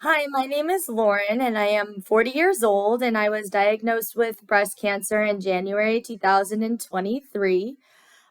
Hi, my name is Lauren, and I am 40 years old, and I was diagnosed with breast cancer in January 2023.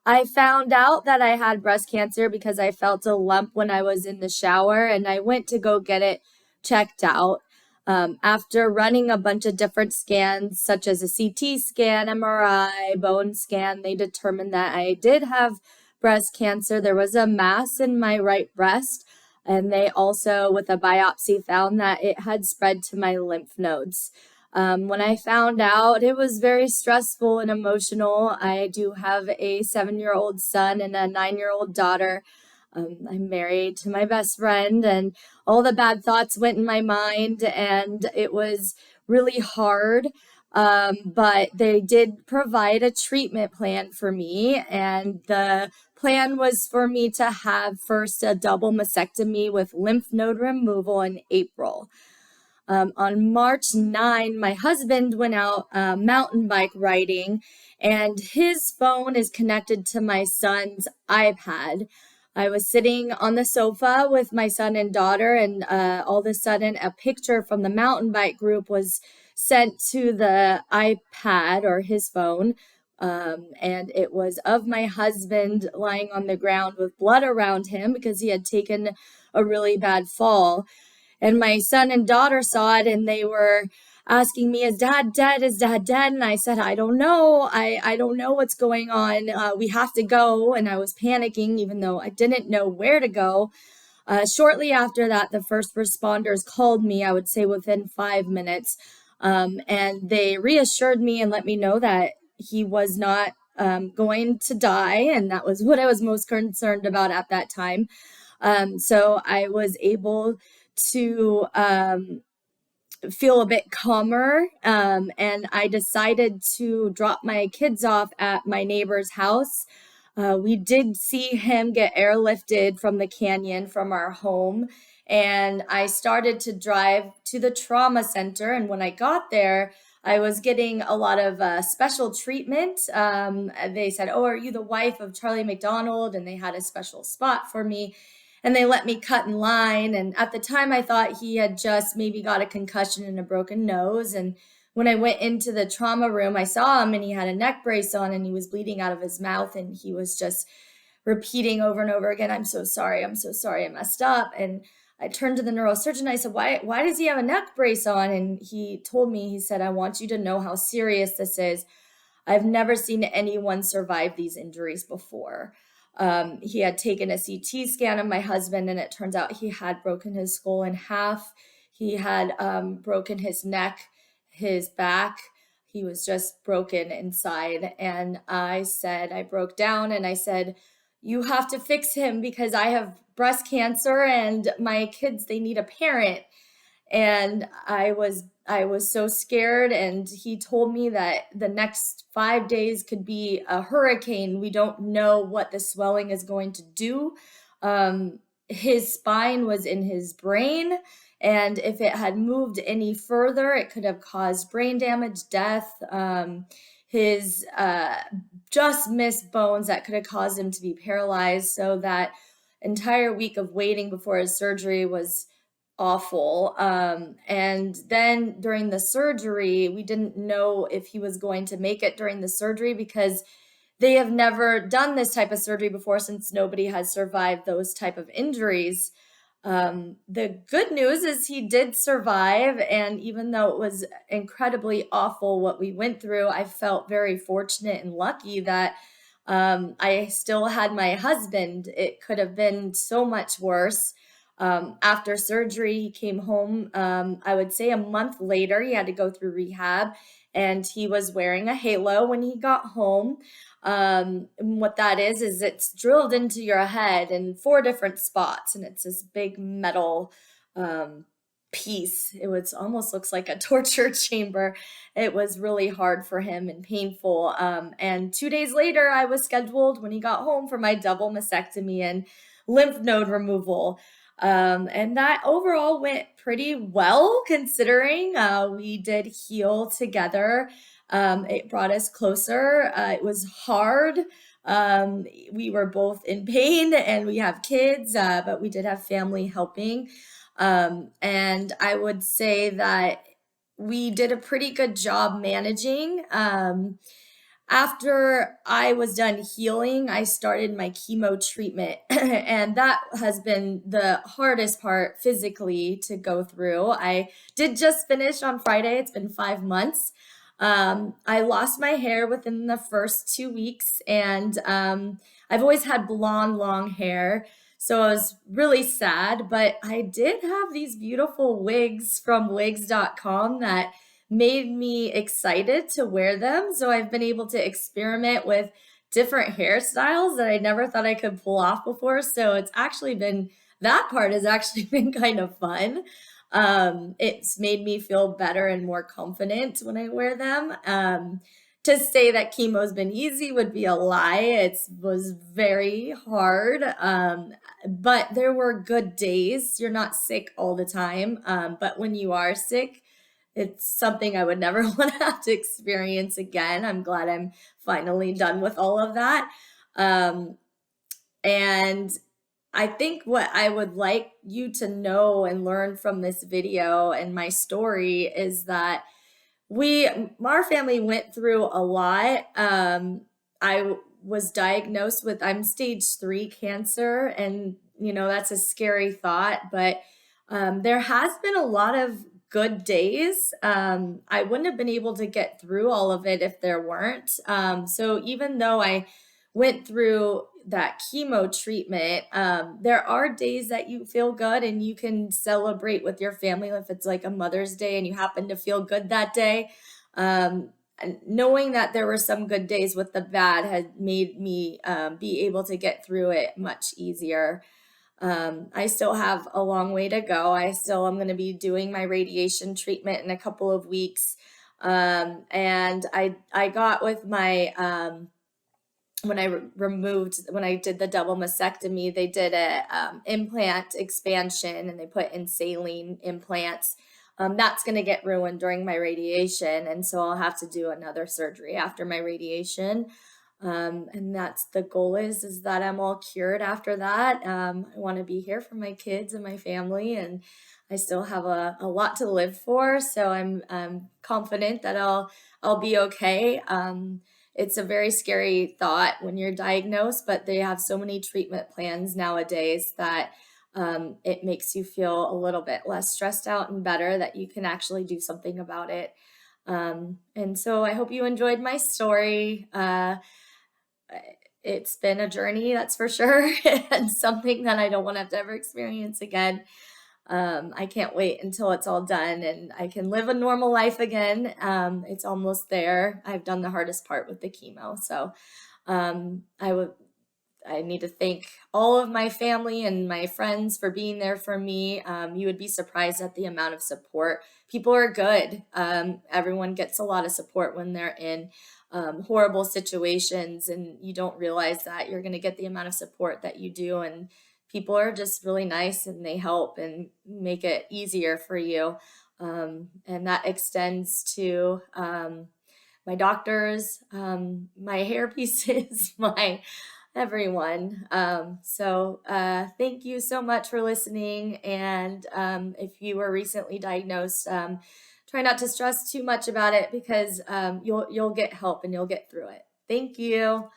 I found out that I had breast cancer because I felt a lump when I was in the shower, and I went to go get it checked out. After running a bunch of different scans, such as a CT scan, MRI, bone scan, they determined that I did have breast cancer. There was a mass in my right breast, and they also, with a biopsy, found that it had spread to my lymph nodes. When I found out, it was very stressful and emotional. I do have a 7-year-old son and a 9-year-old daughter. I'm married to my best friend, and all the bad thoughts went in my mind, and it was really hard. But they did provide a treatment plan for me, and the plan was for me to have first a double mastectomy with lymph node removal in April. On March 9, my husband went out mountain bike riding, and his phone is connected to my son's iPad. I was sitting on the sofa with my son and daughter, and all of a sudden, a picture from the mountain bike group was sent to the iPad or his phone. And it was of my husband lying on the ground with blood around him because he had taken a really bad fall. And my son and daughter saw it, and they were asking me, "Is dad dead? Is dad dead?" And I said, "I don't know. I don't know what's going on. We have to go." And I was panicking, even though I didn't know where to go. Shortly after that, the first responders called me, I would say within 5 minutes. And they reassured me and let me know that he was not going to die. And that was what I was most concerned about at that time. So I was able to feel a bit calmer. And I decided to drop my kids off at my neighbor's house. We did see him get airlifted from the canyon from our home. And I started to drive to the trauma center. And when I got there, I was getting a lot of special treatment. They said, "Oh, are you the wife of Charlie McDonald?" And they had a special spot for me, and they let me cut in line. And at the time, I thought he had just maybe got a concussion and a broken nose. And when I went into the trauma room, I saw him, and he had a neck brace on, and he was bleeding out of his mouth, and he was just repeating over and over again, "I'm so sorry. I'm so sorry. I messed up." And I turned to the neurosurgeon. I said, why does he have a neck brace on? And he told me, he said, "I want you to know how serious this is. I've never seen anyone survive these injuries before." He had taken a CT scan of my husband, and it turns out he had broken his skull in half. He had broken his neck, his back. He was just broken inside. And I broke down and I said, "You have to fix him because I have breast cancer and my kids, they need a parent." And I was so scared, and he told me that the next 5 days could be a hurricane. We don't know what the swelling is going to do. His spine was in his brain, and if it had moved any further, it could have caused brain damage, death. His just missed bones that could have caused him to be paralyzed. So that entire week of waiting before his surgery was awful. And then during the surgery, we didn't know if he was going to make it during the surgery because they have never done this type of surgery before, since nobody has survived those type of injuries. The good news is he did survive, and even though it was incredibly awful what we went through, I felt very fortunate and lucky that I still had my husband. It could have been so much worse. After surgery, he came home, I would say a month later. He had to go through rehab, and he was wearing a halo when he got home. And what that is it's drilled into your head in 4 different spots, and it's this big metal um, piece. It was almost looks like a torture chamber. It was really hard for him and painful. And 2 days later, I was scheduled when he got home for my double mastectomy and lymph node removal. And that overall went pretty well considering we did heal together. It brought us closer. It was hard. We were both in pain and we have kids, but we did have family helping. And I would say that we did a pretty good job managing. After I was done healing, I started my chemo treatment, and that has been the hardest part physically to go through. I did just finish on Friday. It's been 5 months. I lost my hair within the first 2 weeks, and I've always had blonde, long hair. So I was really sad, but I did have these beautiful wigs from Wigs.com that made me excited to wear them. So I've been able to experiment with different hairstyles that I never thought I could pull off before. So it's actually been, that part has actually been kind of fun. It's made me feel better and more confident when I wear them. To say that chemo's been easy would be a lie. It was very hard, but there were good days. You're not sick all the time, but when you are sick, it's something I would never want to have to experience again. I'm glad I'm finally done with all of that. Um, and I think what I would like you to know and learn from this video and my story is that our family went through a lot. I was diagnosed with, I'm stage 3 cancer, and that's a scary thought, but there has been a lot of good days. I wouldn't have been able to get through all of it if there weren't. So even though I went through that chemo treatment, there are days that you feel good and you can celebrate with your family if it's like a Mother's Day and you happen to feel good that day. And knowing that there were some good days with the bad had made me be able to get through it much easier. I still have a long way to go. I still am going to be doing my radiation treatment in a couple of weeks. And I got with my when I did the double mastectomy, they did a implant expansion and they put in saline implants. That's going to get ruined during my radiation, and so I'll have to do another surgery after my radiation. And that's the goal is that I'm all cured after that. I want to be here for my kids and my family, and I still have a lot to live for. So I'm confident that I'll be okay. It's a very scary thought when you're diagnosed, but they have so many treatment plans nowadays that it makes you feel a little bit less stressed out and better that you can actually do something about it. And so I hope you enjoyed my story. It's been a journey, that's for sure, and something that I don't want to have to ever experience again. I can't wait until it's all done and I can live a normal life again. It's almost there. I've done the hardest part with the chemo. So I need to thank all of my family and my friends for being there for me. You would be surprised at the amount of support. People are good. Everyone gets a lot of support when they're in horrible situations, and you don't realize that you're going to get the amount of support that you do. And people are just really nice and they help and make it easier for you. And that extends to my doctors, my hair pieces, my everyone. Thank you so much for listening. And if you were recently diagnosed, try not to stress too much about it because you'll get help and you'll get through it. Thank you.